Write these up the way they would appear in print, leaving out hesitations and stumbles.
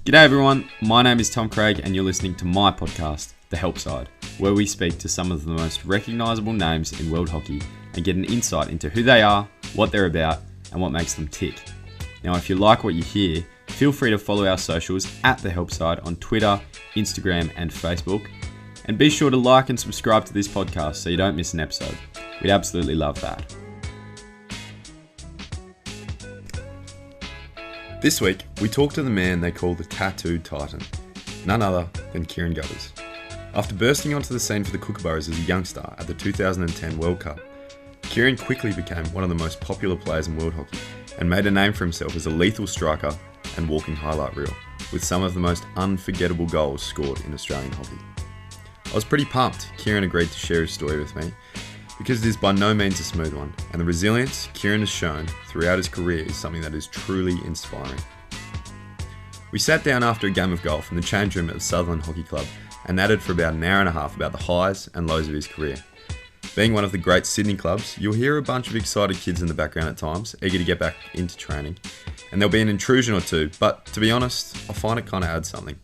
G'day everyone, my name is Tom Craig and you're listening to my podcast, The Help Side, where we speak to some of the most recognisable names in world hockey and get an insight into who they are, what they're about, and what makes them tick. Now, if you like what you hear, feel free to follow our socials at The Help Side on Twitter, Instagram, and Facebook. And be sure to like and subscribe to this podcast so you don't miss an episode. We'd absolutely love that. This week, we talk to the man they call the Tattooed Titan, none other than Kieran Govers. After bursting onto the scene for the Kookaburras as a youngster at the 2010 World Cup, Kieran quickly became one of the most popular players in world hockey and made a name for himself as a lethal striker and walking highlight reel, with some of the most unforgettable goals scored in Australian hockey. I was pretty pumped Kieran agreed to share his story with me, because it is by no means a smooth one, and the resilience Kieran has shown throughout his career is something that is truly inspiring. We sat down after a game of golf in the change room at the Sutherland Hockey Club and added for about an hour and a half about the highs and lows of his career. Being one of the great Sydney clubs, you'll hear a bunch of excited kids in the background at times, eager to get back into training, and there'll be an intrusion or two, but to be honest, I find it kind of adds something.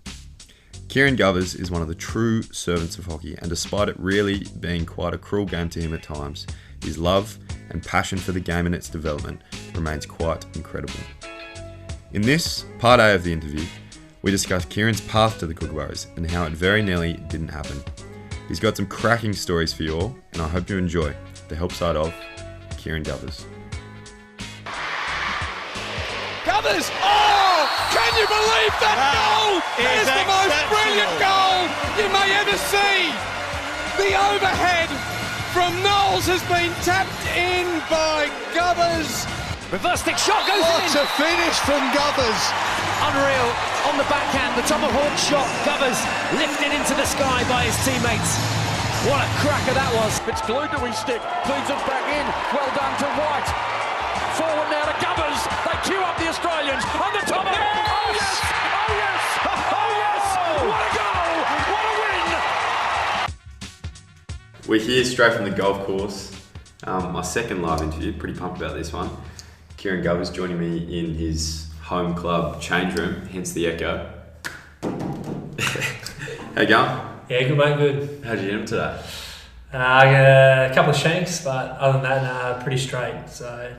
Kieran Govers is one of the true servants of hockey, and despite it really being quite a cruel game to him at times, his love and passion for the game and its development remains quite incredible. In this, part A of the interview, we discuss Kieran's path to the Kookaburras and how it very nearly didn't happen. He's got some cracking stories for you all, and I hope you enjoy the help side of Kieran Govers. Govers! Oh! Can you believe that goal? That is the most brilliant goal you may ever see. The overhead from Knowles has been tapped in by Govers. Reverse stick shot goes in. What a finish from Govers. Unreal on the backhand, the tomahawk shot. Govers lifted into the sky by his teammates. What a cracker that was. It's glued to his stick. Feeds it back in. Well done to White. Forward now to Govers. They queue up the Australians on the top. Yes! Oh yes! Oh yes! Oh yes! What a goal! What a win! We're here straight from the golf course. My second live interview, pretty pumped about this one. Kieran Govers joining me in his home club change room, hence the echo. How you going? Yeah, good mate, good. How'd you get him today? I got a couple of shanks, but other than that, pretty straight. So,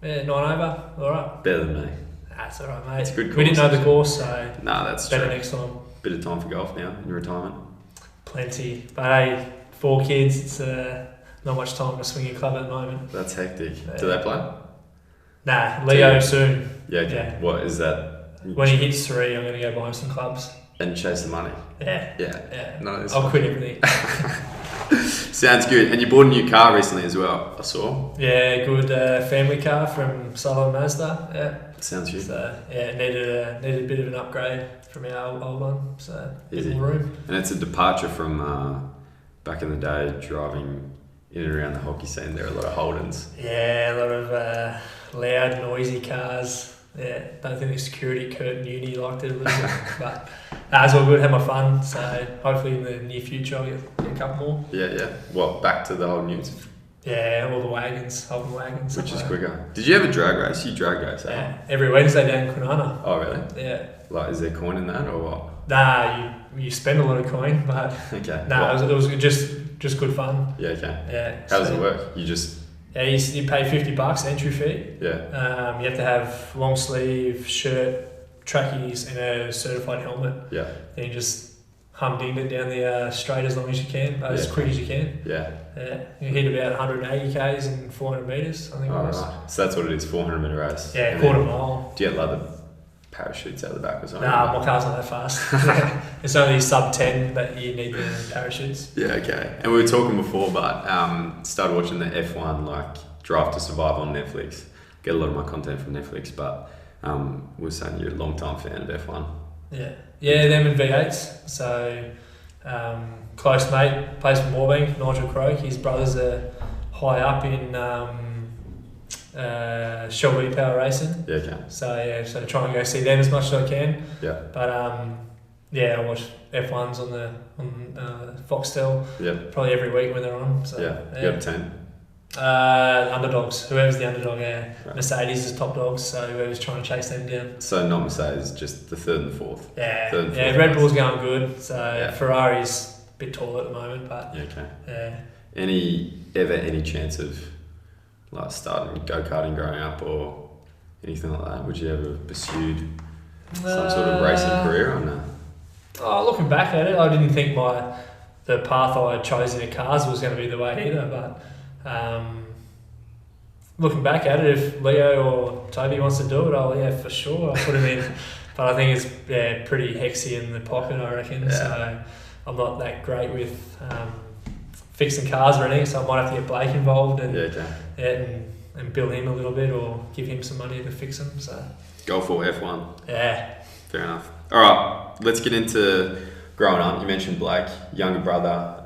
yeah, 9 over, all right. Better than me. That's all right, mate. It's a good course. We didn't know the course, so Nah, that's better true. next time. Bit of time for golf now in retirement. Plenty. But hey, 4 kids, it's not much time to swing a club at the moment. That's hectic. Do they play? Nah, Leo soon. Yeah, okay. Yeah. What is that? When he hits 3, I'm going to go buy him some clubs. And chase the money. Yeah. Yeah. No, I'll quit everything. Sounds good. And you bought a new car recently as well, I saw. Yeah, good family car from Sutherland Mazda. Yeah. Sounds good. So yeah, needed a bit of an upgrade from our old one. So a bit Easy. more room. And it's a departure from back in the day, driving in and around the hockey scene. There are a lot of Holdens. Yeah, a lot of loud, noisy cars. Yeah, don't think the security curtain uni liked it a little bit, but it's all good. Had my fun. So hopefully in the near future I'll get a couple more. Yeah. What, back to the old news? Yeah, all the wagons, open wagons. Which is quicker. Did you have a drag race? You drag race, eh? Yeah, every Wednesday down in Kwinana. Oh, really? Yeah. Like, is there coin in that or what? Nah, you spend a lot of coin, but Okay. nah, it was just good fun. Yeah, okay. Yeah. How does it work? You just... Yeah, you pay $50 entry fee. Yeah. You have to have long sleeve shirt, trackies, and a certified helmet. Yeah. Then you just humding it down the straight as long as you can, as quick as you can. Yeah. Yeah. You hit about 180 k's in 400 meters, I think it was. Right. So that's what it is, 400 metre race. Yeah, And quarter then mile. Do you get like the parachutes out the back or something? Nah, my car's not that fast. It's only sub 10 that you need the parachutes. Yeah, okay. And we were talking before, but started watching the F1, like Drive to Survive on Netflix. Get a lot of my content from Netflix, but we were saying you're a long time fan of F1. Yeah, them and V8s. So close mate, plays for Moorebank, Nigel Croak. His brothers are high up in Shell V-Power Racing. Yeah, okay. So try and go see them as much as I can. Yeah. But I watch F1s on Foxtel. Yeah. Probably every week when they're on. So, Yeah. You got a team? Underdogs. Whoever's the underdog, yeah. Right. Mercedes is top dogs, so whoever's trying to chase them down. So not Mercedes, just the third and fourth. Yeah, Third and yeah. fourth Red place. Bull's going good, so Yeah. Ferrari's a bit tall at the moment, but Yeah, okay. yeah. Any chance of like starting go-karting growing up or anything like that? Would you ever pursued some sort of racing career or no? Oh, looking back at it, I didn't think the path I had chosen in cars was going to be the way either. But looking back at it, if Leo or Toby wants to do it, for sure, I'll put him in. But I think it's pretty hexy in the pocket, I reckon. Yeah. So I'm not that great with fixing cars or anything. So I might have to get Blake involved and and bill him a little bit or give him some money to fix them. So Golf or F1? yeah. Fair enough. All right, let's get into growing up. You mentioned Blake, younger brother,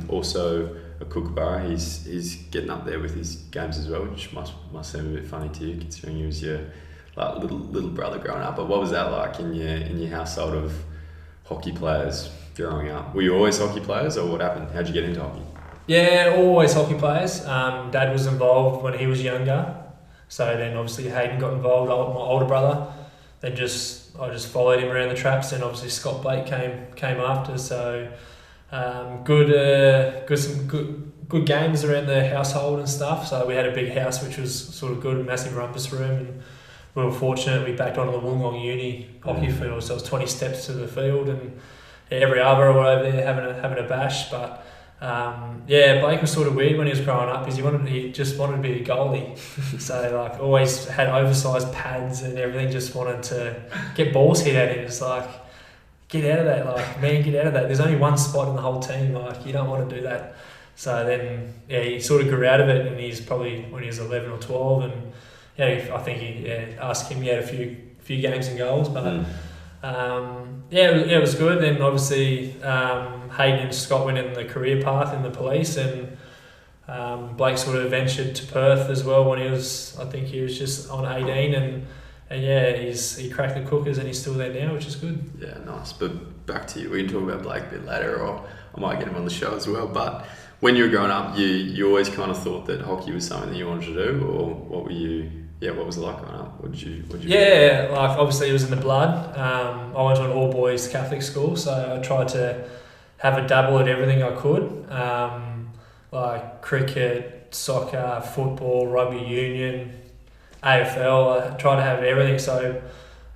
also a Kookaburra. He's getting up there with his games as well, which must seem a bit funny to you, considering he was your like little brother growing up. But what was that like in your household of hockey players growing up? Were you always hockey players, or what happened? How'd you get into hockey? Yeah, always hockey players. Dad was involved when he was younger, so then obviously Hayden got involved, my older brother. Then I just followed him around the traps, and obviously Scott Blake came after. So good games around the household and stuff. So we had a big house which was sort of good, a massive rumpus room, and we were fortunate. We backed onto the Wollongong Uni hockey field, so it was 20 steps to the field, and every other were over there having a bash. But Blake was sort of weird when he was growing up because he just wanted to be a goalie. So like always had oversized pads and everything, just wanted to get balls hit at him. It's like, get out of that, like, man, get out of that. There's only one spot in the whole team, like, you don't want to do that. So then, he sort of grew out of it, and he's probably, when he was 11 or 12, and I think he asked him, he had a few games and goals, but it was good. Then obviously Hayden and Scott went in the career path in the police, and Blake sort of ventured to Perth as well when he was just on 18, and he cracked the cookers, and he's still there now, which is good. Yeah, nice. But back to you, we can talk about Blake a bit later, or I might get him on the show as well. But when you were growing up, you always kind of thought that hockey was something that you wanted to do, or what were you? Yeah, what was it like growing up? What did you Yeah, like obviously it was in the blood. I went to an all boys Catholic school, so I tried to have a dabble at everything I could, like cricket, soccer, football, rugby union, AFL. I tried to have everything, so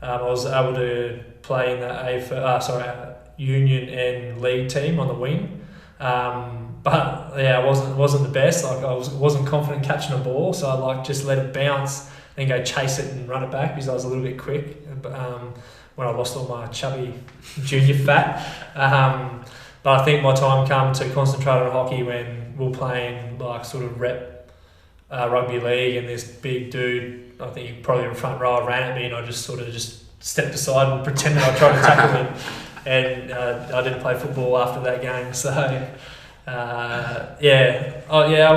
I was able to play in the union and league team on the wing. But I wasn't the best. Like I wasn't confident catching a ball, so I like just let it bounce and go chase it and run it back because I was a little bit quick. When I lost all my chubby junior fat, but I think my time came to concentrate on hockey when we were playing like sort of rep rugby league, and this big dude, I think he probably in front row, ran at me, and I just sort of stepped aside and pretended I tried to tackle him, and I didn't play football after that game. So. I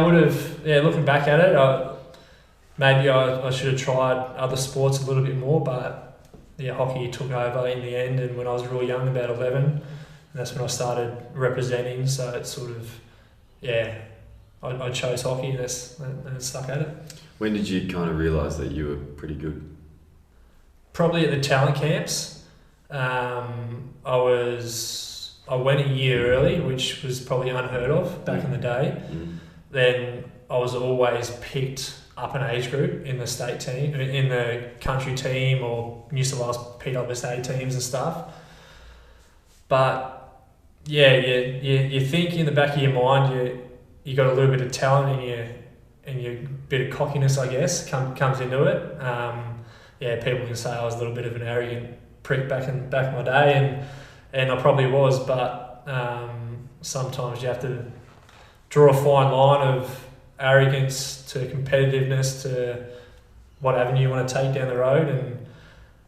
would have. Yeah, looking back at it, maybe I should have tried other sports a little bit more, but hockey took over in the end. And when I was real young, about 11, that's when I started representing. So it's sort of, I chose hockey and stuck at it. When did you kind of realise that you were pretty good? Probably at the talent camps. I went a year early, which was probably unheard of back in the day. Then I was always picked up an age group in the state team, in the country team, or New South Wales PWSA teams and stuff. But you think in the back of your mind you got a little bit of talent and your bit of cockiness, I guess, comes into it. People can say I was a little bit of an arrogant prick back in my day, and I probably was, but sometimes you have to draw a fine line of arrogance to competitiveness to what avenue you want to take down the road,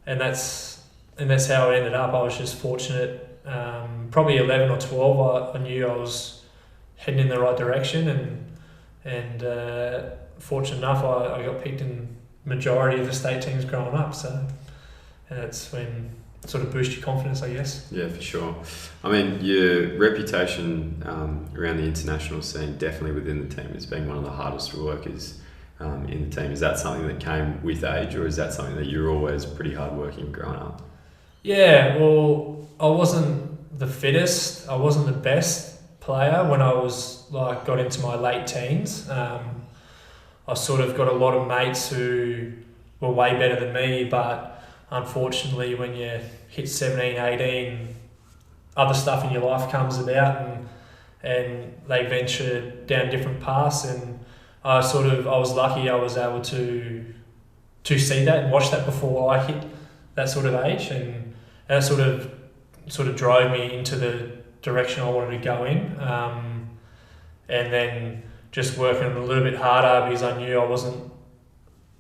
and that's how it ended up. I was just fortunate. Probably 11 or 12, I knew I was heading in the right direction, and fortunate enough, I got picked in majority of the state teams growing up. So, and that's when sort of boost your confidence, I guess. Yeah, for sure. I mean, your reputation around the international scene, definitely within the team, as being one of the hardest workers in the team. Is that something that came with age, or is that something that you're always pretty hardworking growing up? Yeah, well, I wasn't the fittest. I wasn't the best player when I was got into my late teens. I sort of got a lot of mates who were way better than me, but unfortunately, when you hit 17, 18, other stuff in your life comes about, and they venture down different paths. And I was lucky I was able to see that and watch that before I hit that sort of age, and that sort of drove me into the direction I wanted to go in. And then just working a little bit harder because I knew I wasn't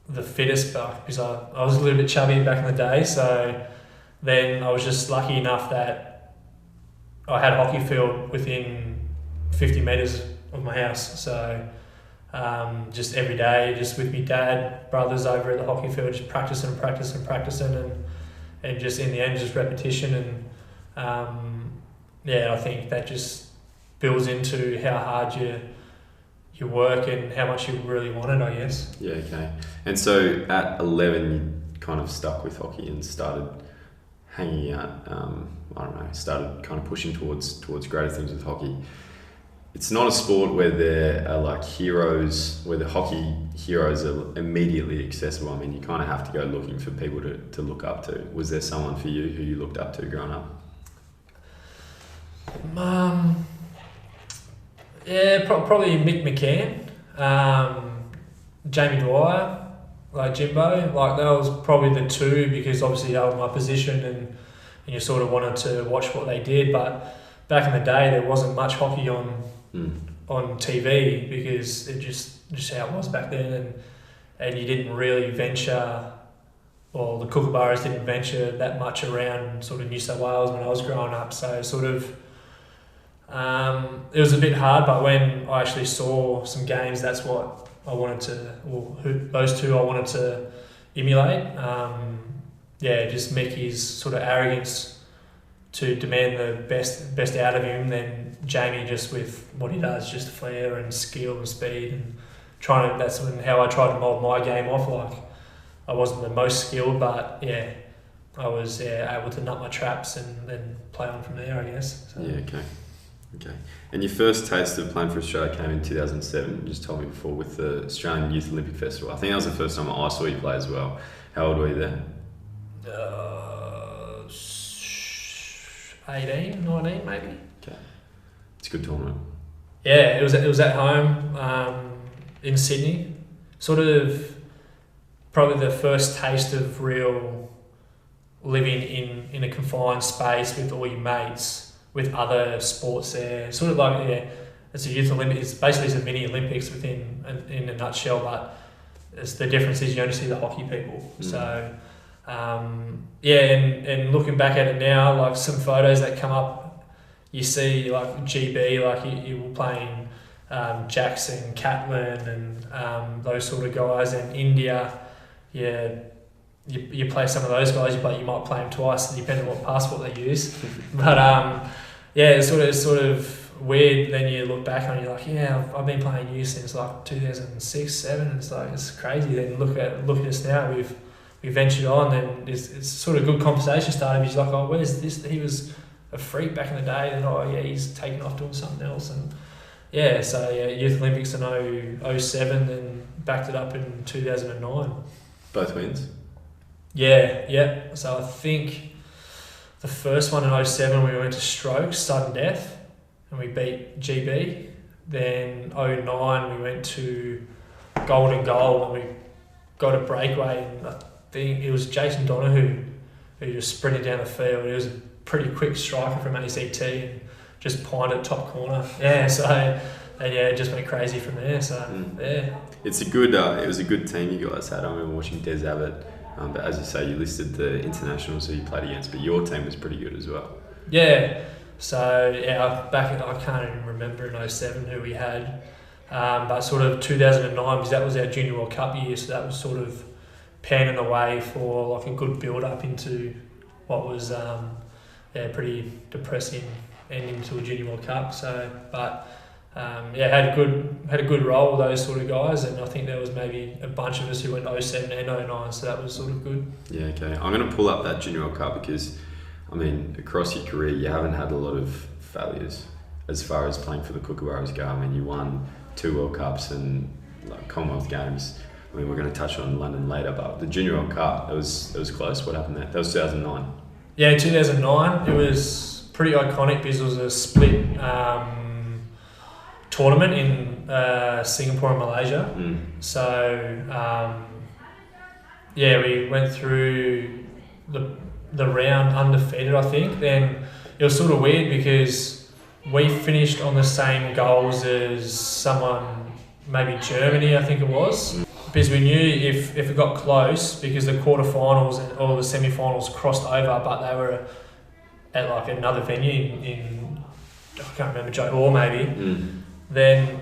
the fittest, because I was a little bit chubby back in the day. So then I was just lucky enough that I had a hockey field within 50 metres of my house. So just every day, just with me dad, brothers over at the hockey field, just practicing, and just in the end, just repetition. And I think that just builds into how hard you work and how much you really want it, I guess. Yeah, okay. And so at 11, you kind of stuck with hockey and started hanging out, started kind of pushing towards greater things with hockey. It's not a sport where there are like heroes, where the hockey heroes are immediately accessible. I mean, you kind of have to go looking for people to look up to. Was there someone for you who you looked up to growing up? Yeah, probably Mick McCann, Jamie Dwyer, Jimbo. That was probably the two, because obviously they were my position, and you sort of wanted to watch what they did. But back in the day, there wasn't much hockey on TV, because it just how it was back then, and you didn't really venture. Well, the Kookaburras didn't venture that much around sort of New South Wales when I was growing up. So sort of. It was a bit hard, but when I actually saw some games, that's what I wanted to, those two I wanted to emulate. Just Mickey's sort of arrogance to demand the best out of him, then Jamie just with what he does, just flair and skill and speed, and that's how I tried to mould my game off. I wasn't the most skilled, but I was able to nut my traps and then play on from there, I guess. So. Yeah, okay. And your first taste of playing for Australia came in 2007, you just told me before, with the Australian Youth Olympic Festival. I think that was the first time I saw you play as well. How old were you then? 18, 19 maybe. Okay. It's a good tournament. Yeah, it was at home in Sydney. Sort of probably the first taste of real living in a confined space with all your mates, with other sports there. Sort of it's a youth Olympics. It's a mini Olympics in a nutshell, but the difference is you only see the hockey people. So, and looking back at it now, some photos that come up, you see GB, you were playing Jackson, Catlin, and those sort of guys, and India, you play some of those guys, but you might play them twice, depending on what passport they use. But it's sort of weird. Then you look back on it, you're like, I've been playing youth since 2006, 7, and it's crazy. Then look at us now. We've ventured on, and it's sort of good conversation started. He's like, oh, where's this? He was a freak back in the day, and he's taken off doing something else, and Youth Olympics in 07, then backed it up in 2009. Both wins. Yeah. So I think the first one in 07 we went to strokes, sudden death, and we beat GB. Then 09 we went to golden goal, and we got a breakaway, and I think it was Jason Donahue who just sprinted down the field. He was a pretty quick striker from ACT and just pined at top corner. It just went crazy from there. It's a good. It was a good team you guys had. I remember watching Des Abbott. But as you say, you listed the internationals who you played against, but your team was pretty good as well. Yeah. So I can't even remember in 07 who we had, but sort of 2009, because that was our Junior World Cup year, so that was sort of panning the way for a good build up into what was pretty depressing ending to a Junior World Cup. So, but had a good role with those sort of guys, and I think there was maybe a bunch of us who went 07 and 09, so that was sort of good. Yeah, okay. I'm going to pull up that Junior World Cup because, I mean, across your career, you haven't had a lot of failures as far as playing for the Kookaburras go. I mean, you won 2 World Cups and like Commonwealth Games. I mean, we're going to touch on London later, but the Junior World Cup, it was close. What happened there? That was 2009. Yeah, 2009. It was pretty iconic because it was a split tournament in Singapore and Malaysia. So, we went through the round undefeated, I think. Then it was sort of weird because we finished on the same goals as someone, maybe Germany, I think it was. Because we knew if it got close, because the quarterfinals and all the semi-finals crossed over, but they were at like another venue in I can't remember, Johor maybe. Then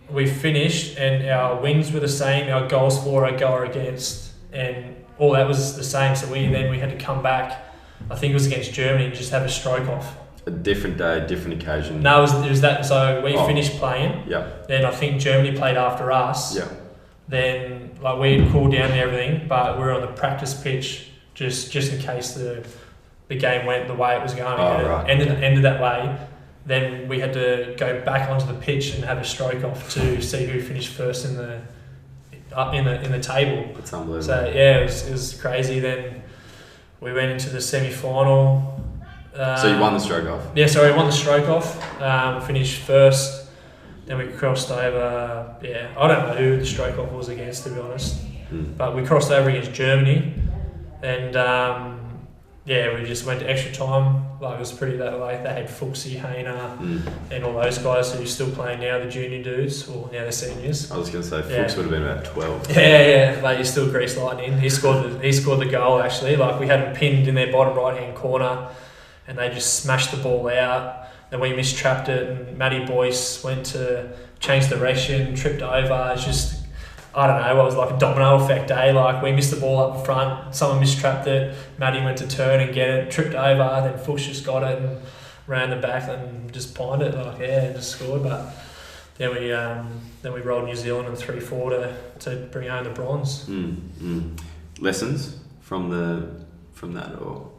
we finished and our wins were the same, our goals for, our goal against, and all that was the same. So we had to come back. I think it was against Germany and just have a stroke off. A different day, different occasion. No, it was that. So we finished playing. Yeah. Then I think Germany played after us. Yeah. Then like we had cooled down and everything, but we were on the practice pitch just in case the game went the way it was going. Ended that way. Then we had to go back onto the pitch and have a stroke off to see who finished first in the table. That's unbelievable. So yeah, it was crazy. Then we went into the semi-final. So you won the stroke off? Yeah, sorry, won the stroke off. Finished first. Then we crossed over. Yeah, I don't know who the stroke off was against, to be honest. But we crossed over against Germany, and we just went to extra time. Like it was pretty that way. They had Fuchsie, Hayner, and all those guys who are still playing now, the junior dudes, or now the seniors. I was going to say Fuchs would have been about 12. Yeah, like he's still grease lightning. He scored the goal actually. Like we had him pinned in their bottom right hand corner, and they just smashed the ball out. Then we mistrapped it, and Matty Boyce went to change direction, tripped over. It's just, I don't know, it was like a domino effect, eh? Like we missed the ball up front, someone mistrapped it, Matty went to turn and get it, tripped over, then Fuchs just got it and ran the back and just pined it, just scored. But then we rolled New Zealand and 3-4 to bring home the bronze. Lessons from that, or?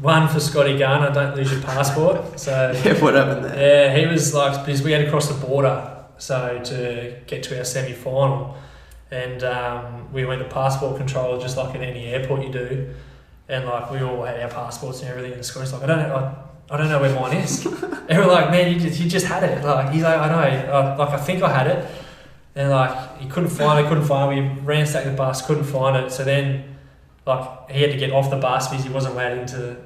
One for Scotty Garner, don't lose your passport. So what happened there? Yeah, he was like, because we had to cross the border, so to get to our semi-final, and we went to passport control just like at any airport you do, and like we all had our passports and everything, and Scotty's like, I don't know where mine is. And we're like, man, you just had it. Like he's like, I know, I think I had it, and like he couldn't find it. We ransacked the bus, couldn't find it. So then, like he had to get off the bus because he wasn't allowed into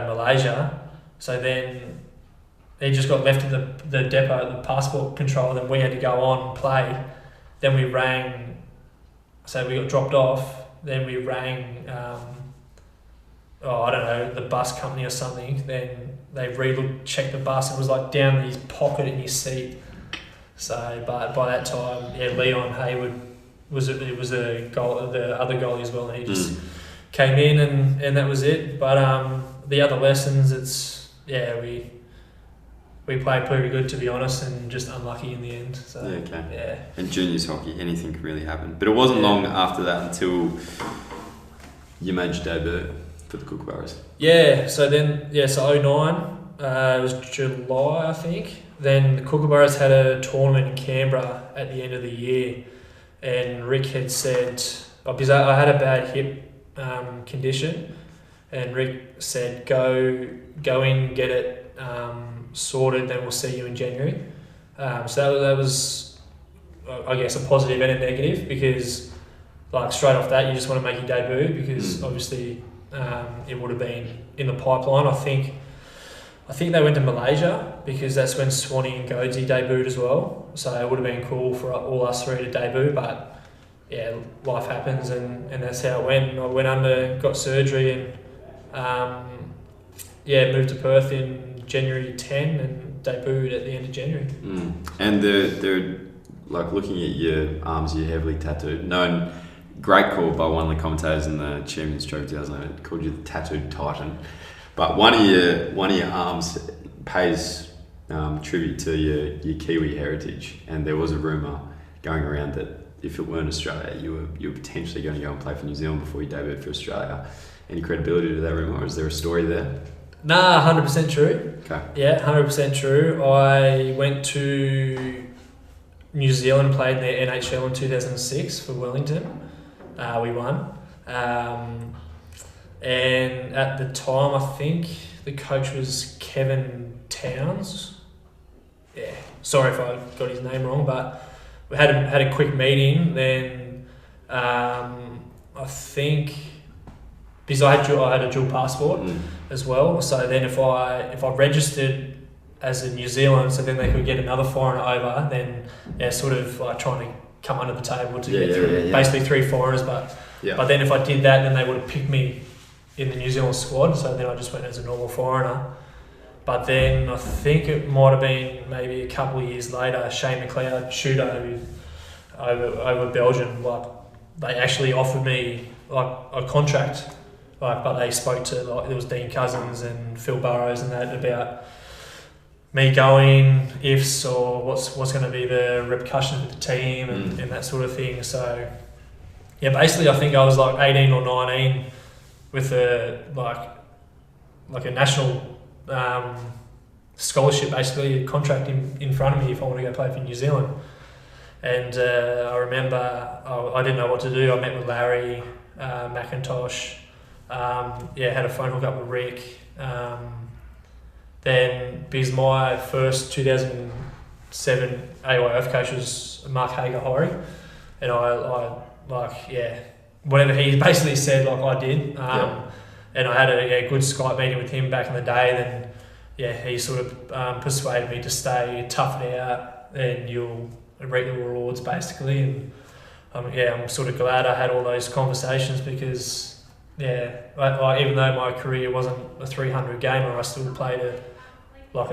Malaysia. So then he just got left at the depot at the passport control. Then we had to go on and play. Then we rang. So we got dropped off. Then we rang. I don't know, the bus company or something. Then they checked the bus and it was like down his pocket in his seat. So, but by that time, Leon Hayward was the other goalie as well, and he just came in and that was it. But the other lessons, we played pretty good, to be honest, and just unlucky in the end. So And juniors hockey, anything could really happen. But it wasn't long after that until you made your debut for the Kookaburras. So 09, it was July, I think. Then the Kookaburras had a tournament in Canberra at the end of the year. And Rick had said, because I had a bad hip condition, and Rick said, go in, get it sorted, then we'll see you in January. So that was, I guess, a positive and a negative, because like straight off that, you just want to make your debut, because obviously it would have been in the pipeline. I think they went to Malaysia because that's when Swanee and Goadsy debuted as well. So it would have been cool for all us three to debut, but life happens and that's how it went. I went under, got surgery, and moved to Perth in January 10 and debuted at the end of January. And they're like looking at your arms, you're heavily tattooed. great call by one of the commentators in the Champions Trophy 2008. Called you the tattooed titan. But one of your arms pays tribute to your Kiwi heritage, and there was a rumour going around that if it weren't Australia, you were potentially going to go and play for New Zealand before you debuted for Australia. Any credibility to that rumour, or is there a story there? Nah, 100% true. Okay. Yeah, 100% true. I went to New Zealand and played in the NHL in 2006 for Wellington. We won. And at the time, I think the coach was Kevin Towns. Yeah, sorry if I got his name wrong, but we had a quick meeting. Then I think because I had a dual passport as well. So then if I registered as a New Zealand, so then they could get another foreigner over. Then they're sort of like trying to come under the table to get through basically 3 foreigners. But then if I did that, then they would have picked me in the New Zealand squad. So then I just went as a normal foreigner. But then I think it might have been maybe a couple of years later, Shane McLeod, shooter over Belgium, like they actually offered me like a contract. But they spoke to there was Dean Cousins and Phil Burrows and that about me going, ifs or what's going to be the repercussions with the team and that sort of thing. So yeah, basically I think I was like 18 or 19 with a a national scholarship, basically a contract in front of me if I want to go play for New Zealand. And I remember I didn't know what to do. I met with Larry McIntosh. Had a phone hook up with Rick. Then, because my first 2007 AYF coach was Mark Hager-Horry, and I whatever he basically said, like I did. And I had a good Skype meeting with him back in the day. Then, he sort of persuaded me to stay, tough it out, and you'll reap the rewards, basically. And I'm sort of glad I had all those conversations because. Even though my career wasn't a 300 gamer, I still played a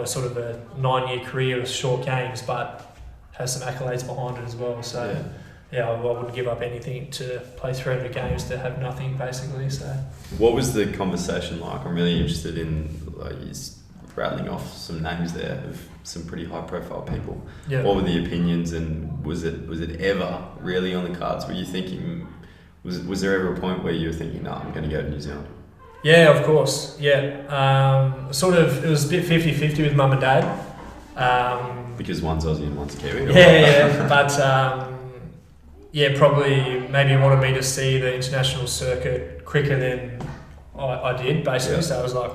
sort of a 9-year career of short games, but has some accolades behind it as well. So I wouldn't give up anything to play 300 games to have nothing, basically. So what was the conversation like? I'm really interested in you rattling off some names there of some pretty high profile people. Yeah. What were the opinions, and was it ever really on the cards? Were you thinking? Was there ever a point where you were thinking, no, I'm going to go to New Zealand? Yeah, of course. Yeah. It was a bit 50-50 with mum and dad. Because one's Aussie and one's Kiwi? But probably maybe wanted me to see the international circuit quicker than I did, basically. Yeah. So I was like,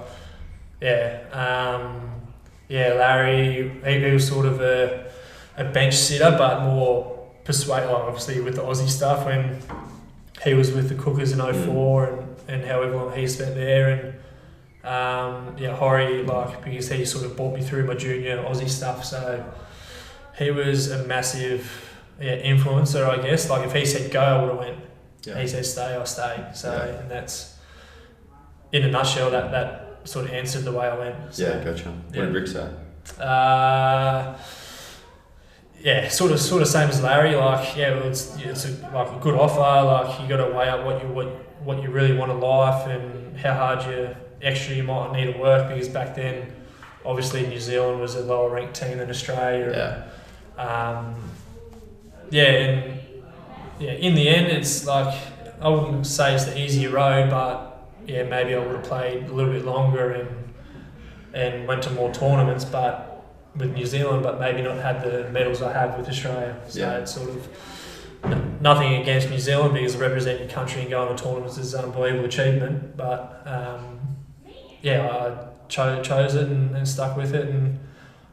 Larry, he was sort of a bench sitter, but more persuasive, obviously with the Aussie stuff when he was with the Cookers in 04 and however long he spent there, and Horry, because he sort of brought me through my junior Aussie stuff, so he was a massive influencer, I guess. Like if he said go, I would have went. Yeah. He said stay, I stayed. So and that's in a nutshell that sort of answered the way I went. So, gotcha. What did Rick say? Sort of same as Larry. It's a good offer. You got to weigh up what you really want in life and how hard you might need to work, because back then, obviously New Zealand was a lower ranked team than Australia. In the end, it's like I wouldn't say it's the easier road, but maybe I would have played a little bit longer and went to more tournaments, but. With New Zealand, but maybe not had the medals I have with Australia. So it's sort of nothing against New Zealand, because representing your country and going to tournaments is an unbelievable achievement. But I chose it and stuck with it, and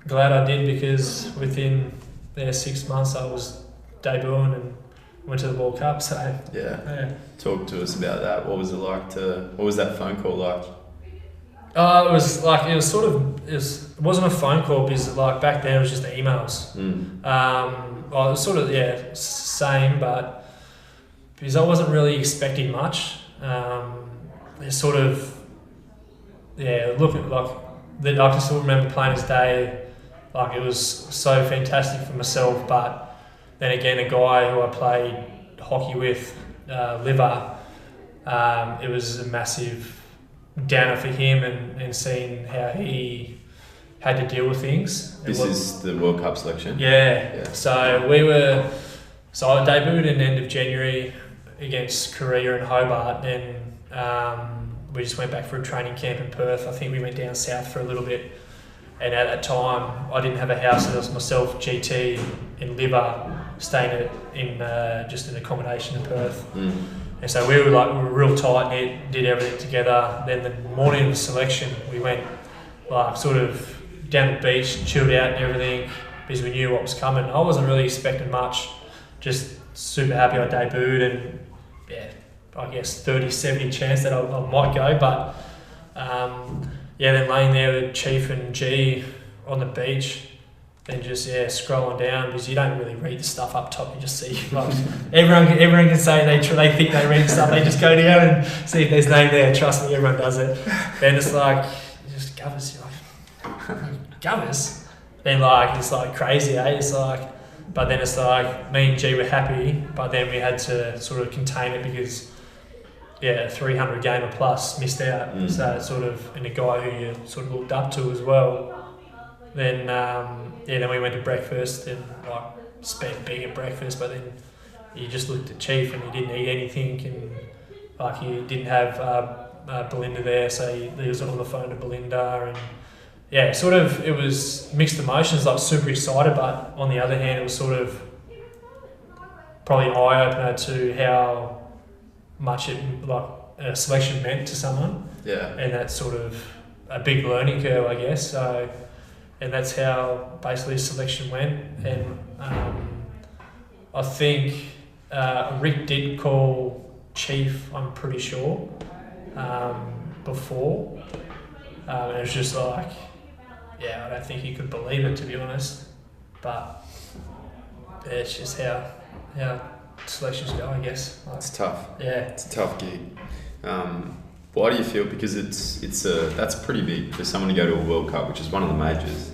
glad I did, because within 6 months I was debuting and went to the World Cup. So Talk to us about that. What was it like what was that phone call like? It wasn't a phone call, because back then it was just emails. It was sort of same, but because I wasn't really expecting much. It's sort of looking I can still remember playing this day. It was so fantastic for myself, but then again, a guy who I played hockey with liver, it was a massive downer for him, and seeing how he had to deal with things. This is the World Cup selection? Yeah. So I debuted in the end of January against Korea and Hobart, and we just went back for a training camp in Perth. I think we went down south for a little bit, and at that time I didn't have a house, so it was myself, GT and Liver staying in just an accommodation in Perth. And so we were real tight knit, did everything together. Then the morning of the selection, we went sort of down the beach, chilled out and everything, because we knew what was coming. I wasn't really expecting much, just super happy I debuted, and I guess 30-70 chance that I might go, but then laying there with Chief and G on the beach, and just scrolling down, because you don't really read the stuff up top. You just see everyone can say they think they read stuff. They just go down and see if there's name there. Trust me, everyone does it. Then it's just Govers. You're like, Govers. Then it's crazy, eh? It's but then it's me and G were happy, but then we had to sort of contain it because a 300 gamer plus missed out. So it's sort of, and a guy who you sort of looked up to as well. Then then we went to breakfast and spent big at breakfast, but then you just looked at Chief and he didn't eat anything, and he didn't have Belinda there, so he was on the phone to Belinda, and sort of it was mixed emotions, super excited, but on the other hand it was sort of probably an eye opener to how much a selection meant to someone. And that's sort of a big learning curve, I guess. So. And that's how basically selection went. And I think Rick did call Chief, I'm pretty sure, before. And it was just I don't think he could believe it, to be honest. But it's just how selections go, I guess. It's tough. Yeah. It's a tough gig. Why do you feel? Because that's pretty big for someone to go to a World Cup, which is one of the majors,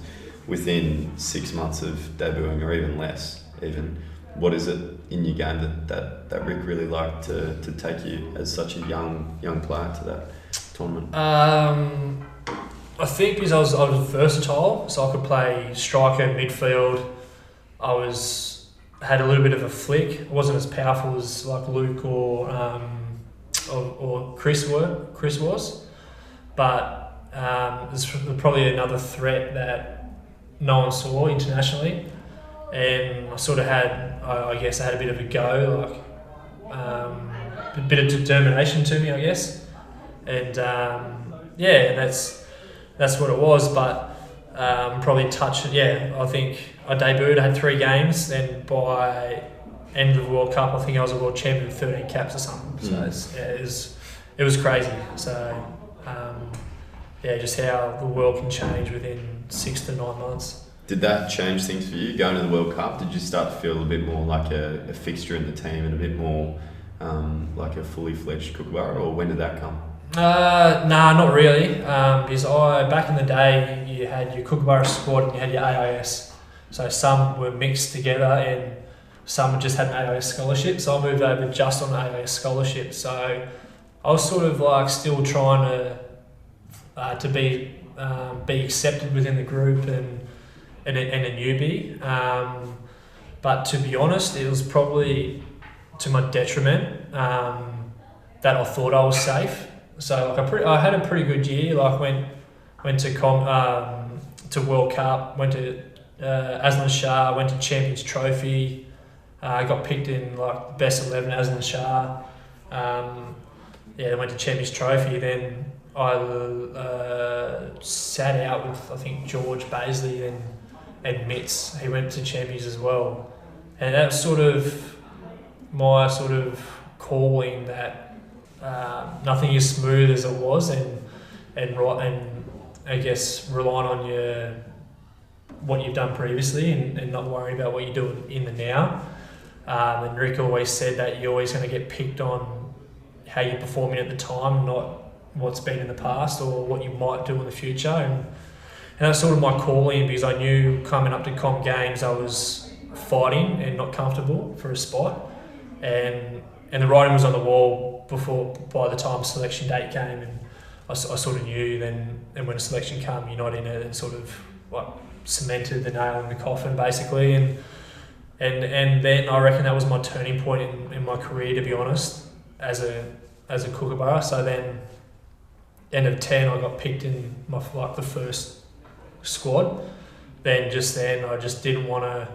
within 6 months of debuting, or even less. Even what is it in your game that Rick really liked to take you as such a young player to that tournament? I think because I was versatile, so I could play striker, midfield. I had a little bit of a flick. I wasn't as powerful as Luke or Chris was, but there's probably another threat that no one saw internationally, and I sort of had, I guess I had a bit of a go, a bit of determination to me, I guess, and that's what it was. But probably I think I debuted, I had 3 games, then by end of the World Cup, I think I was a world champion with 13 caps or something. So it was crazy. So just how the world can change within 6 to 9 months. Did that change things for you going to the World Cup? Did you start to feel a bit more like a fixture in the team and a bit more like a fully fledged Kookaburra, or when did that come? Not really. Because back in the day, you had your Kookaburra squad and you had your AIS. So some were mixed together and some just had an AIS scholarship. So I moved over just on an AIS scholarship. So I was sort of still trying to be accepted within the group and a newbie. But to be honest, it was probably to my detriment that I thought I was safe. So I had a pretty good year. Went to World Cup, went to Aslan Shah, went to Champions Trophy. I got picked in best 11 Aslan Shah. Went to Champions Trophy. Then I sat out with, I think, George Baisley and Mitz. He went to Champions as well, and that was sort of my sort of calling that nothing is smooth as it was, and I guess relying on what you've done previously and not worrying about what you're doing in the now. And Rick always said that you're always going to get picked on how you're performing at the time, not what's been in the past or what you might do in the future. And that's sort of my calling, because I knew coming up to comp games I was fighting and not comfortable for a spot. And and the writing was on the wall by the time selection date came, and I sort of knew then, and when a selection came, you're not in it, and sort of like cemented the nail in the coffin basically, and then I reckon that was my turning point in my career, to be honest, as a Kookaburra. So then, end of 10, I got picked in the first squad. Then I just didn't want to.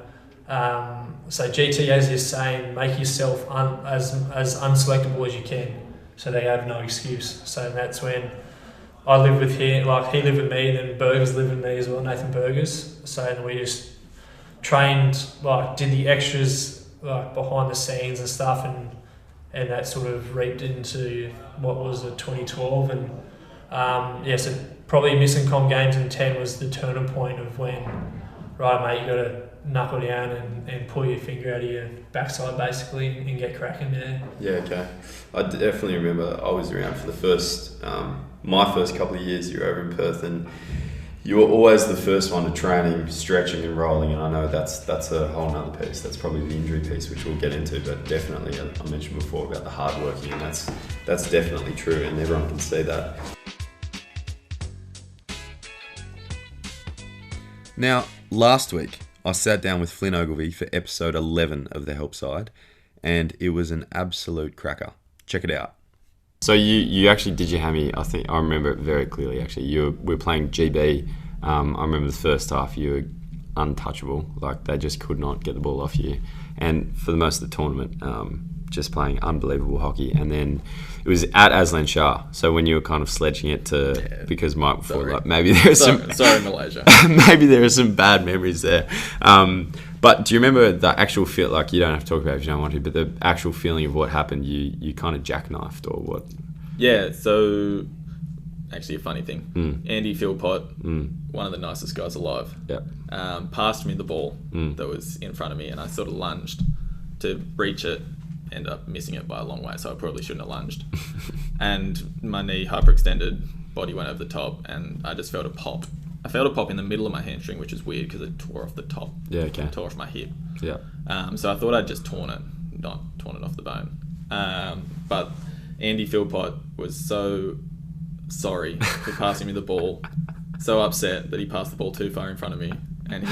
So GT, as you're saying, make yourself as unselectable as you can, so they have no excuse. So that's when I lived with him, like he lived with me, then Burgers lived with me as well, Nathan Burgers. So then we just trained, like did the extras like behind the scenes and stuff, and that sort of reaped into what was it, 2012, and so probably missing com games in 10 was the turning point of when, right mate, you got to knuckle down and pull your finger out of your backside basically and get cracking there. Yeah, okay. I definitely remember I was around for the first, my first couple of years you were over in Perth, and you were always the first one to training, stretching and rolling, and I know that's a whole nother piece. That's probably the injury piece, which we'll get into, but definitely I mentioned before about the hard working, and that's definitely true, and everyone can see that. Now, last week, I sat down with Flynn Ogilvie for episode 11 of The Help Side, and it was an absolute cracker. Check it out. So you actually did your hammy. I think I remember it very clearly. Actually, we were playing GB. I remember the first half you were untouchable. Like they just could not get the ball off you. And for the most of the tournament, just playing unbelievable hockey. And then it was at Aslan Shah. So when you were kind of sledging it to because Mike before, like maybe there's sorry Malaysia. Maybe there are some bad memories there. But do you remember the actual feel? Like you don't have to talk about it if you don't want to, but the actual feeling of what happened. You kind of jackknifed or what? Yeah. So actually, a funny thing. Andy Philpott, one of the nicest guys alive. Yeah. Passed me the ball that was in front of me, and I sort of lunged to reach it. Ended up missing it by a long way, so I probably shouldn't have lunged. And my knee hyperextended, body went over the top, and I just felt a pop. I felt a pop in the middle of my hamstring, which is weird because it tore off the top. Yeah, okay. It tore off my hip. Yeah. So I thought I'd just torn it, not torn it off the bone. But Andy Philpott was so sorry for passing me the ball, so upset that he passed the ball too far in front of me, and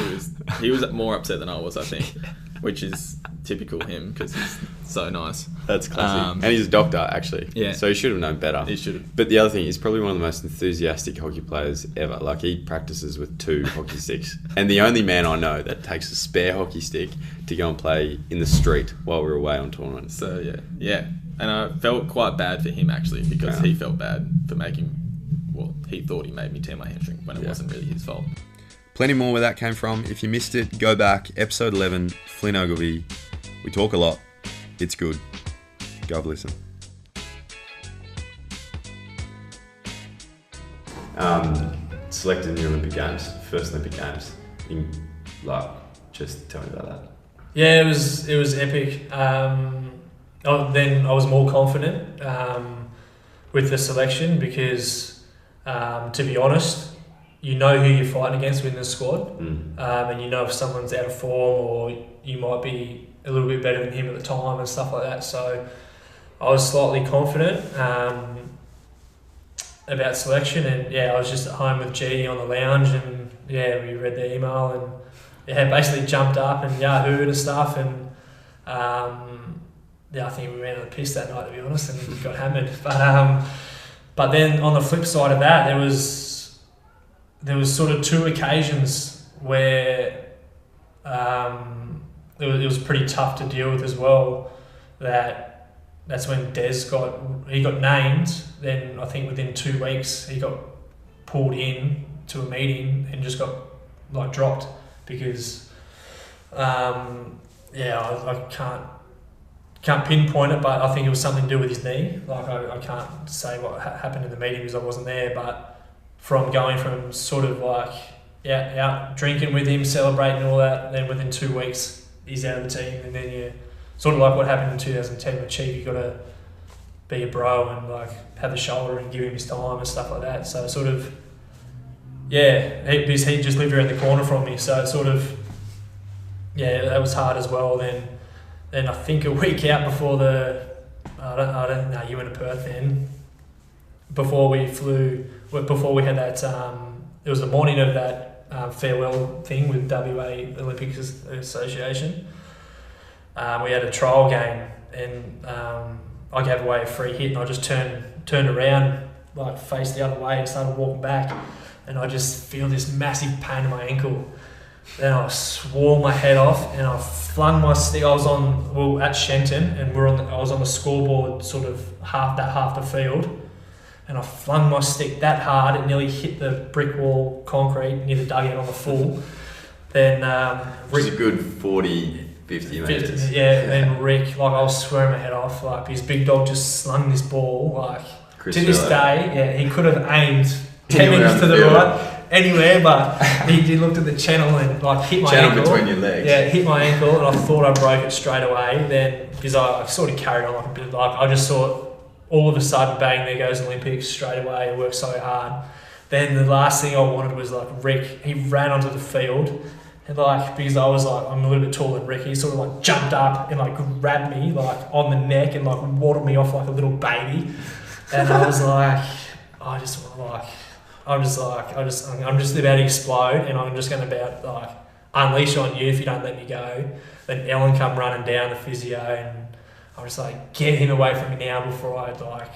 he was more upset than I was, I think, which is typical him because he's so nice. That's classic. And he's a doctor, actually. Yeah. So he should have known better. He should have. But the other thing, he's probably one of the most enthusiastic hockey players ever. Like, he practices with 2 hockey sticks. And the only man I know that takes a spare hockey stick to go and play in the street while we're away on tournaments. So, yeah. And I felt quite bad for him, actually, because he felt bad for he thought he made me tear my hamstring when it wasn't really his fault. Plenty more where that came from. If you missed it, go back. Episode 11, Flynn Ogilvie. We talk a lot. It's good. Go have a listen. Selected in the Olympic Games, first Olympic Games. Just tell me about that. Yeah, it was epic. Then I was more confident with the selection because, to be honest, you know who you're fighting against within the squad, and you know if someone's out of form or you might be a little bit better than him at the time and stuff like that. So I was slightly confident about selection, and I was just at home with G on the lounge, and we read the email and basically jumped up and Yahooed and stuff, and I think we ran on the piss that night, to be honest, and got hammered. But then on the flip side of that, there was sort of 2 occasions where it was pretty tough to deal with as well. That's when Des got named. Then I think within 2 weeks he got pulled in to a meeting and just got dropped because I can't pinpoint it, but I think it was something to do with his knee. I can't say what happened in the meeting because I wasn't there, but from going from sort of out drinking with him, celebrating all that, then within 2 weeks he's out of the team, and then you sort of like what happened in 2010 with Chief. You got to be a bro and have the shoulder and give him his time and stuff like that. So sort of because he just lived around the corner from me, so sort of that was hard as well. Then I think a week out before the I don't know. You went to Perth then. Before we had that, it was the morning of that farewell thing with WA Olympics Association. We had a trial game, and I gave away a free hit, and I just turned around, like faced the other way, and started walking back, and I just feel this massive pain in my ankle. Then I swore my head off, and I flung my stick. I was at Shenton, and I was on the scoreboard, sort of half the field. And I flung my stick that hard, it nearly hit the brick wall concrete near the dugout on the full. Then Which is a good 40, 50 metres. Then Rick, like I was swearing my head off, like his big dog just slung this ball, like Chris to this Miller. day, he could have aimed 10 metres to the right, anywhere, but he looked at the channel and like hit my ankle. Channel between your legs. Yeah, hit my ankle, and I thought I broke it straight away. Then because I sort of carried on like a bit, like I just saw it. All of a sudden, bang, there goes Olympics straight away. I worked so hard. Then the last thing I wanted was like Rick. He ran onto the field, and like because I was like I'm a little bit taller than Rick, he sort of like jumped up and like grabbed me like on the neck and like waddled me off like a little baby. And I was like, I'm just about to explode, and I'm just going to about like unleash on you if you don't let me go. Then Ellen come running down, the physio, and I was like, get him away from me now before I like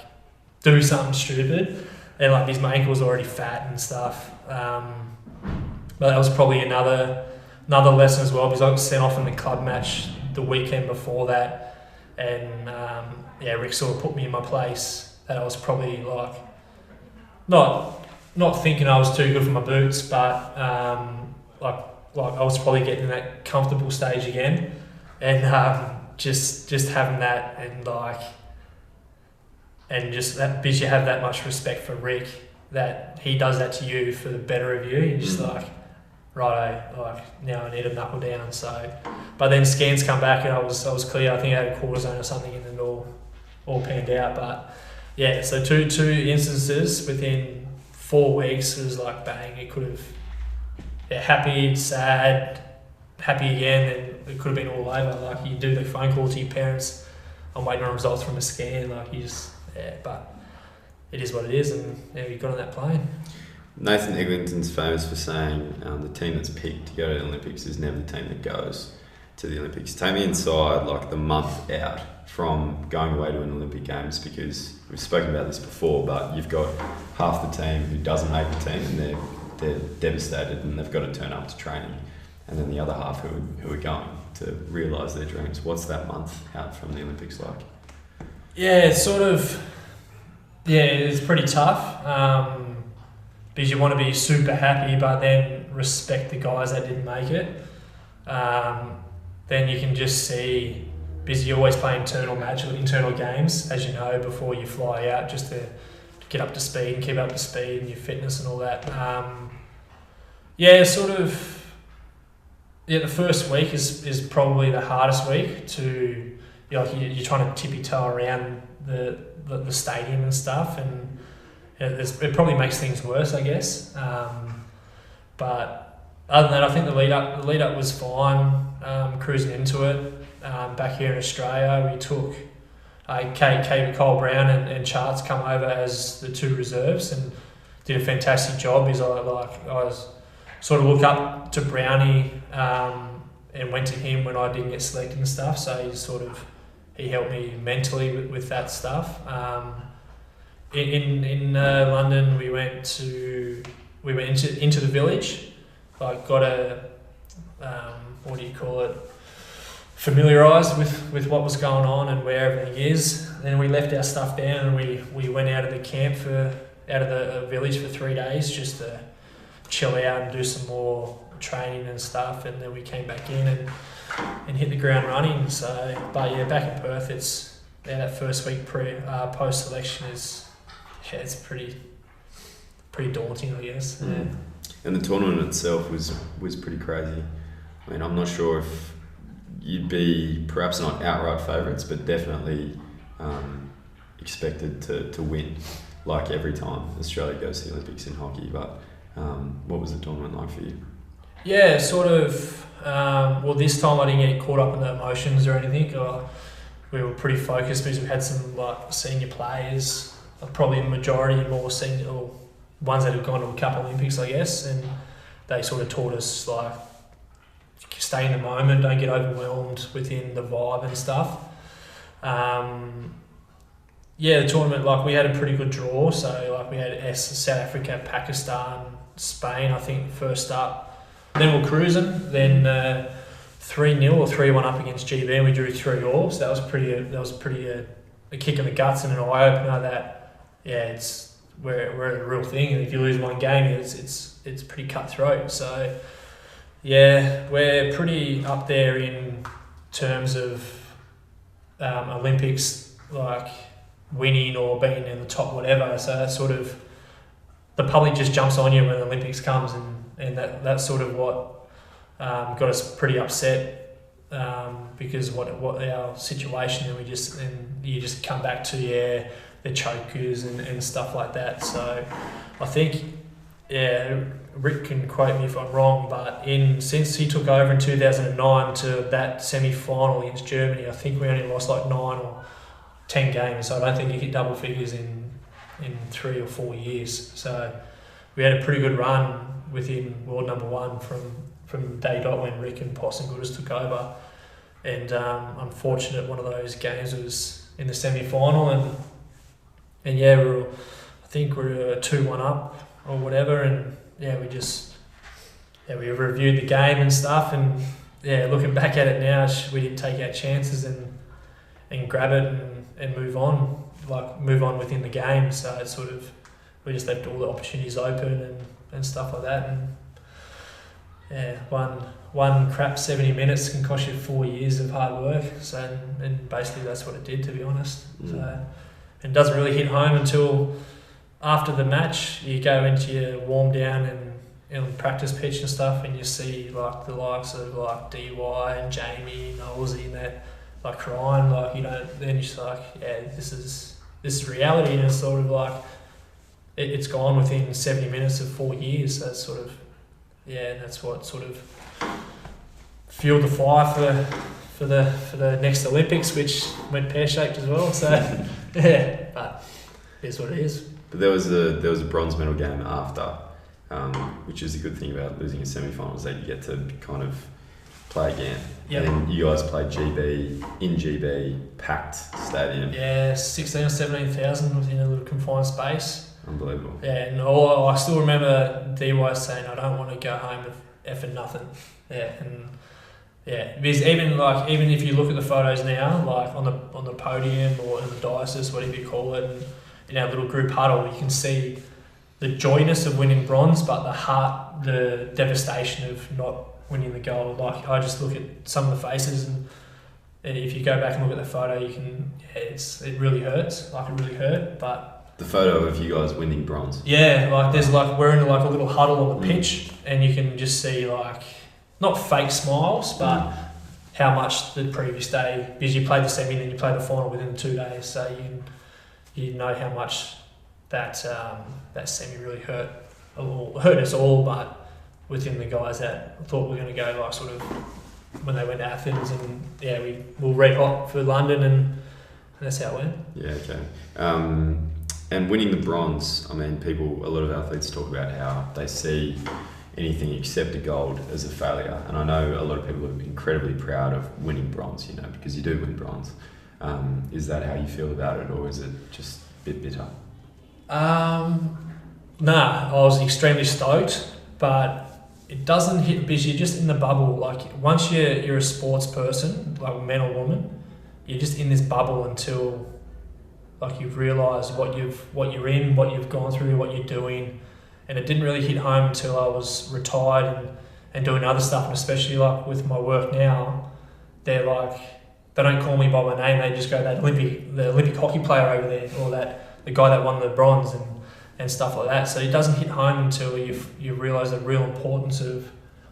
do something stupid. And like because my ankle was already fat and stuff. But that was probably another lesson as well, because I got sent off in the club match the weekend before that, and Rick sort of put me in my place. That I was probably like not thinking I was too good for my boots, but like I was probably getting in that comfortable stage again, and just having that, and like, and just that, because you have that much respect for Rick, that he does that to you for the better of you. You're just like, righto, like now I need to knuckle down. So, but then scans come back and I was clear. I think I had a cortisone or something, and it all panned out. But yeah, so two instances within 4 weeks. It was like bang. It could have happy, sad, happy again, and it could have been all over. Like you do the phone call to your parents, I'm waiting on results from a scan. Like you just but it is what it is, and you got on that plane. Nathan Eglinton's famous for saying the team that's picked to go to the Olympics is never the team that goes to the Olympics. Take me inside like the month out from going away to an Olympic Games, because we've spoken about this before, but you've got half the team who doesn't make the team and they're devastated and they've got to turn up to training, and then the other half who are going to realise their dreams. What's that month out from the Olympics like? Yeah, it's sort of, it's pretty tough. Because you want to be super happy, but then respect the guys that didn't make it. Then you can just see, because you always play internal games, as you know, before you fly out, just to get up to speed and keep up to speed and your fitness and all that. The first week is probably the hardest week to, you're trying to tippy toe around the stadium and stuff, and it probably makes things worse, I guess. But other than that, I think the lead up was fine. Cruising into it. Back here in Australia, we took Cole Brown and Charts come over as the two reserves and did a fantastic job. Because I was sort of look up to Brownie and went to him when I didn't get selected and stuff. So he helped me mentally with that stuff. In London, we went into the village. Like got familiarised with what was going on and where everything is. Then we left our stuff down and we went out of the camp out of the village for 3 days just to chill out and do some more training and stuff. And then we came back in and hit the ground running. So, but yeah, back in Perth, it's that first week post selection it's pretty daunting, I guess. Yeah. And the tournament itself was pretty crazy. I mean, I'm not sure if you'd be perhaps not outright favourites, but definitely expected to win, like every time Australia goes to the Olympics in hockey. But what was the tournament like for you? Yeah, sort of. This time I didn't get caught up in the emotions or anything. we were pretty focused because we had some like senior players, probably the majority more senior, or ones that have gone to a couple Olympics, I guess, and they sort of taught us like stay in the moment, don't get overwhelmed within the vibe and stuff. The tournament, like we had a pretty good draw, so like we had South Africa, Pakistan, Spain, I think first up. Then we're cruising, then 3-0 or 3-1 up against GB, and we drew 3-all. So that was pretty a kick in the guts and an eye opener that we're a real thing, and if you lose one game, it's pretty cutthroat. So yeah, we're pretty up there in terms of Olympics, like winning or being in the top whatever. So that's sort of, the public just jumps on you when the Olympics comes, and that's sort of what got us pretty upset, because what our situation, and you just come back to the chokers and stuff like that. So I think Rick can quote me if I'm wrong, but since he took over in 2009 to that semi-final against Germany, I think we only lost like 9 or 10 games. So I don't think he hit double figures in 3 or 4 years. So we had a pretty good run within world number 1 from day dot when Rick and Poss and Gooders took over. And unfortunate, one of those games was in the semi-final, and I think we were 2-1 up or whatever, and we reviewed the game and stuff, and looking back at it now, we didn't take our chances and grab it and move on within the game. So it's sort of, we just left all the opportunities open and stuff like that, and one crap 70 minutes can cost you 4 years of hard work. So and basically that's what it did, to be honest. So it doesn't really hit home until after the match. You go into your warm down and practice pitch and stuff, and you see like the likes of like DY and Jamie, Knowlesy, and that like crying, like, you know, then you're just like, this is reality, and it's sort of like it's gone within 70 minutes of 4 years. So it's sort of, that's what sort of fueled the fire for the next Olympics, which went pear-shaped as well. So but it's what it is. But there was a bronze medal game after, which is a good thing about losing a semi-final, is that you get to kind of play again. Yep. And then you guys played GB, packed stadium. Yeah, 16 or 17,000 within a little confined space. Unbelievable. Yeah, and I still remember DY saying, "I don't want to go home with effing nothing." Because even if you look at the photos now, like on the podium or in the diocese, whatever you call it, and in our little group huddle, you can see the joyness of winning bronze, but the devastation of not winning the gold. Like, I just look at some of the faces, and if you go back and look at the photo, you can, it really hurts. Like, it really hurt, but the photo of you guys winning bronze. Yeah, like there's like, we're in like a little huddle on the pitch, and you can just see like, not fake smiles, but how much the previous day, because you played the semi and then you played the final within 2 days, so you know how much that semi really hurt us all, but within the guys that thought we were going to go, like, sort of when they went to Athens, and we were red hot for London, and that's how it went. Yeah, okay. And winning the bronze, I mean, a lot of athletes talk about how they see anything except a gold as a failure, and I know a lot of people are incredibly proud of winning bronze, you know, because you do win bronze. Is that how you feel about it, or is it just a bit bitter? Nah, I was extremely stoked, but it doesn't hit, because you're just in the bubble. Like, once you're a sports person, like a man or woman, you're just in this bubble until, like, you've realised what you're in, what you've gone through, what you're doing. And it didn't really hit home until I was retired and doing other stuff, and especially like with my work now, they're like, they don't call me by my name, they just go, the Olympic hockey player over there, or the guy that won the bronze and stuff like that. So it doesn't hit home until you realise the real importance of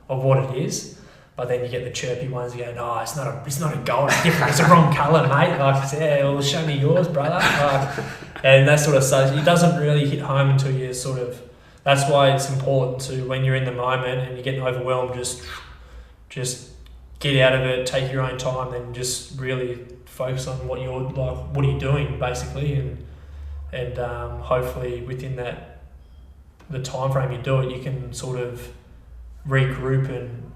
what it is. But then you get the chirpy ones going, "Oh, it's not a gold, it's different, it's a wrong colour, mate." Like, well, show me yours, brother. Like, and that sort of stuff. It doesn't really hit home until you sort of. That's why it's important to, when you're in the moment and you're getting overwhelmed, just get out of it, take your own time, and just really focus on what you're like. What are you doing basically, and hopefully within the time frame you do it, you can sort of regroup and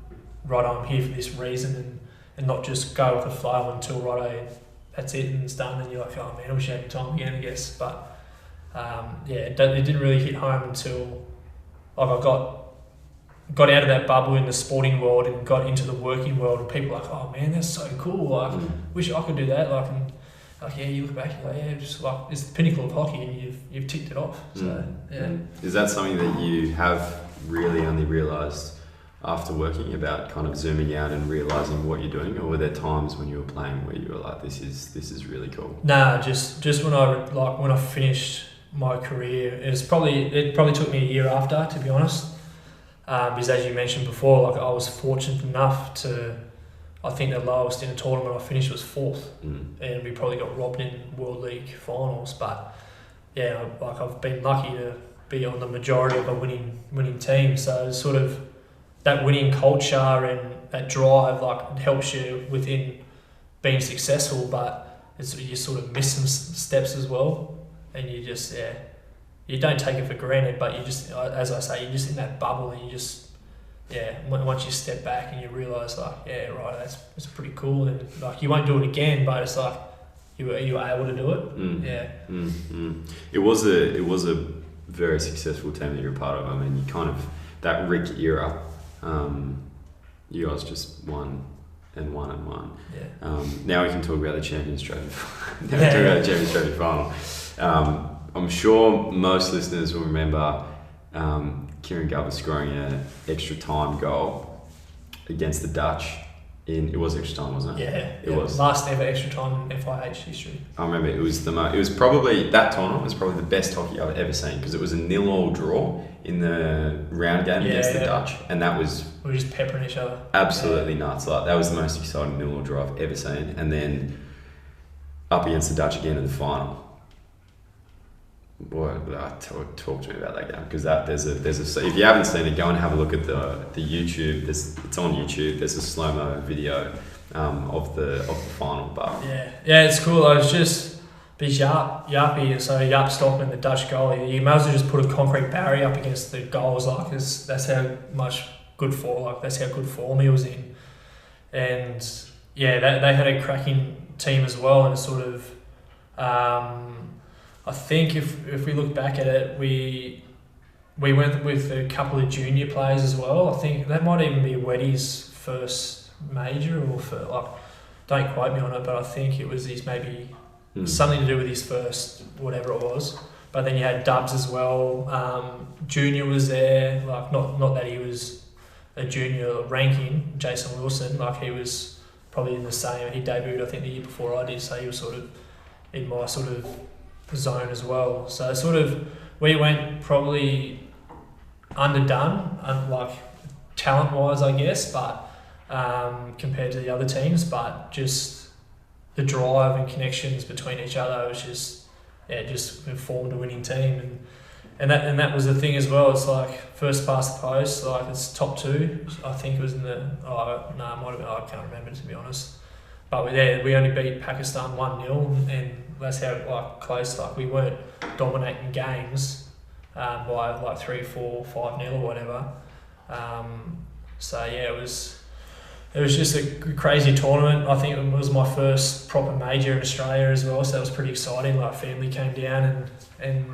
right, I'm here for this reason, and not just go with the flow until right, that's it and it's done, and you're like, oh man, I wish I had time again, I guess. But it didn't really hit home until like I got out of that bubble in the sporting world and got into the working world, and people are like, oh man, that's so cool, like wish I could do that, like, and like, yeah, you look back, you're like, yeah, just like it's the pinnacle of hockey, and you've ticked it off. So yeah. Is that something that you have really only realised after working, about kind of zooming out and realising what you're doing, or were there times when you were playing where you were like, this is really cool? Nah, just when I finished my career, it probably took me a year after, to be honest, because as you mentioned before, like I was fortunate enough to, I think the lowest in a tournament I finished was 4th, and we probably got robbed in World League finals. But yeah, like I've been lucky to be on the majority of a winning team. So it's sort of that winning culture and that drive, like it helps you within being successful. But you sort of miss some steps as well, and you just you don't take it for granted. But you just, as I say, you're just in that bubble, and you just. Yeah, once you step back and you realise like, yeah, right, that's pretty cool, and like you won't do it again, but it's like you were able to do it. It was a very successful team that you're a part of. I mean, you kind of, that Rick era, you guys just won. Yeah. Now we can talk about the Champions Trophy. Final. I'm sure most listeners will remember Kieran Govers scoring an extra time goal against the Dutch it was extra time, wasn't it? Yeah, it was last ever extra time in FIH history. I remember it was probably, that tournament was probably the best hockey I've ever seen, because it was a 0-0 draw in the round game against the Dutch, and that was, we were just peppering each other. Absolutely nuts. Like, that was the most exciting 0-0 draw I've ever seen, and then up against the Dutch again in the final. Boy, talk to me about that game, because there's a if you haven't seen it, go and have a look at the YouTube. It's on YouTube. There's a slow-mo video of the final. But yeah, it's cool. I was just Yappy, so Yap Stockman, the Dutch goalie. You may as well just put a concrete barrier up against the goals, like, cause that's how good form he was in, and yeah, they had a cracking team as well, and sort of. I think if we look back at it, we went with a couple of junior players as well. I think that might even be Weddy's first major, or don't quote me on it, but I think it was something to do with his first, whatever it was. But then you had Dubs as well. Junior was there, like not that he was a junior ranking, Jason Wilson, like he was probably in the same, he debuted I think the year before I did, so he was sort of in my sort of zone as well. So sort of we went probably underdone, like talent wise, I guess, but compared to the other teams, but just the drive and connections between each other was just formed a winning team, and that was the thing as well. It's like first past the post, like it's top 2. I think it was in the it might have been, I can't remember, to be honest. But we only beat Pakistan 1-0, and that's how close. Like, we weren't dominating games by like 3, 4, 5-0 or whatever. So yeah, it was just a crazy tournament. I think it was my first proper major in Australia as well, so that was pretty exciting. Like, family came down and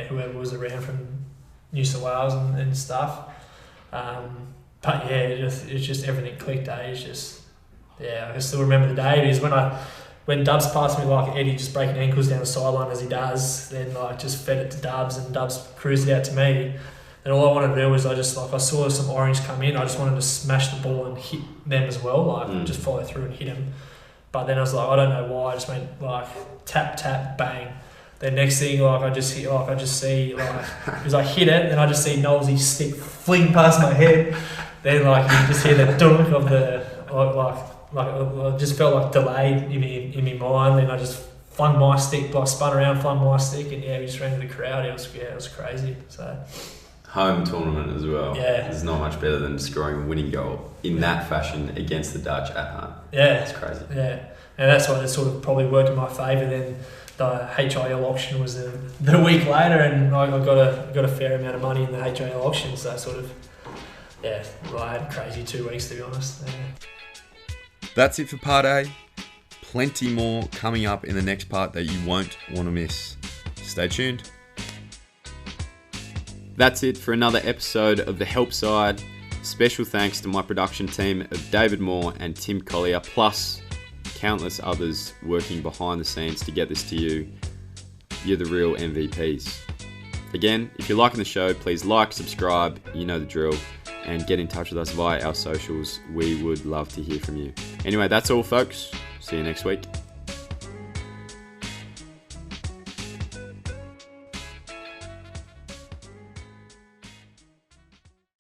whoever was around from New South Wales and stuff. But yeah, it's just everything clicked. It's just. Yeah, I can still remember the day, because when Dubs passed me, like Eddie just breaking ankles down the sideline as he does, then I just fed it to Dubs, and Dubs cruised it out to me. And all I wanted to do was I saw some orange come in, I just wanted to smash the ball and hit them as well, just follow through and hit them. But then I was like, I don't know why, I just went like tap, tap, bang. The next thing, I just see, because I hit it, and I just see Knowles' stick fling past my head. Then you just hear the dunk of the, I just felt like delayed in my mind. Then I just flung my stick, spun around, flung my stick, and we just ran to the crowd. It was crazy. So home tournament as well. Yeah. There's not much better than scoring a winning goal in that fashion against the Dutch at home. Yeah. It's crazy. Yeah. And that's why it sort of probably worked in my favour. Then the HIL auction was the week later, and I got a fair amount of money in the HIL auction. So sort of, yeah, well, I had a crazy 2 weeks, to be honest. Yeah. That's it for part A. Plenty more coming up in the next part that you won't want to miss. Stay tuned. That's it for another episode of The Help Side. Special thanks to my production team of David Moore and Tim Collier, plus countless others working behind the scenes to get this to you. You're the real MVPs. Again, if you're liking the show, please like, subscribe, you know the drill, and get in touch with us via our socials. We would love to hear from you. Anyway, that's all, folks. See you next week.